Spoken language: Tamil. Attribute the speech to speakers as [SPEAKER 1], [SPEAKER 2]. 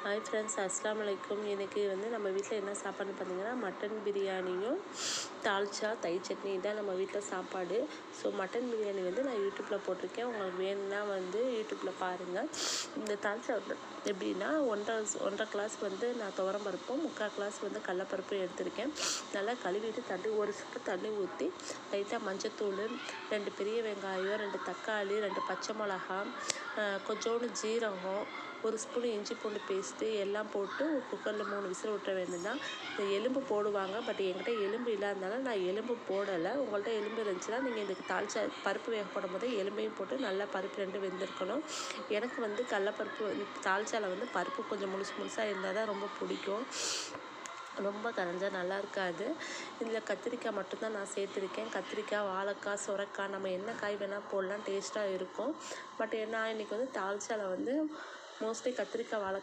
[SPEAKER 1] ஹாய் ஃப்ரெண்ட்ஸ், அஸ்ஸலாமு அலைக்கும். இன்றைக்கி நம்ம வீட்டில் என்ன சாப்பாடுன்னு பார்த்தீங்கன்னா மட்டன் பிரியாணியும் தால்ச்சா தயிர் சட்னி தான் நம்ம வீட்டில் சாப்பாடு. ஸோ மட்டன் பிரியாணி நான் யூடியூப்பில் போட்டிருக்கேன். உங்களுக்கு வேணும்னா யூடியூப்பில் பாருங்கள். இந்த தால்ச்சா எப்படின்னா ஒன்றரை கிளாஸ் நான் துவரம் பருப்பும் 3/4 கிளாஸ் கடலப்பருப்பும் எடுத்திருக்கேன். நல்லா கழுவிட்டு ஒரு ஸ்பூன் தண்ணி ஊற்றி லைட்டாக மஞ்சத்தூள், 2 பெரிய வெங்காயம், 2 தக்காளி, 2 பச்சை மிளகா, கொஞ்சோண்டு ஜீரகம், 1 ஸ்பூன் இஞ்சி பூண்டு பேஸ்ட்டு எல்லாம் போட்டு குக்கரில் 3 விசில் விட்டுற வேண்டியதுதான். இந்த எலும்பு போடுவாங்க, பட் என்கிட்ட எலும்பு இல்லாதனால நான் எலும்பு போடலை. உங்கள்கிட்ட எலும்பு இருந்துச்சுன்னா நீங்கள் இதுக்கு தால்ச்சா பருப்பு வேக போடும் போது எலும்பையும் போட்டு நல்லா பருப்பு 2 வெந்திருக்கணும். எனக்கு கடலப்பருப்பு தால்ச்சாவில் பருப்பு கொஞ்சம் முழுசாக இருந்தால் தான் ரொம்ப பிடிக்கும். ரொம்ப கரைஞ்சால் நல்லா இருக்காது. இதில் கத்திரிக்காய் மட்டும்தான் நான் சேர்த்துருக்கேன். கத்திரிக்காய், வாழைக்காய், சுரைக்காய், நம்ம என்ன காய் வேணால் போடலாம், டேஸ்ட்டாக இருக்கும். பட் நான் இன்றைக்கி தால்ச்சாவில் மோஸ்ட்லி கத்திரிக்காய், வாழைக்காய்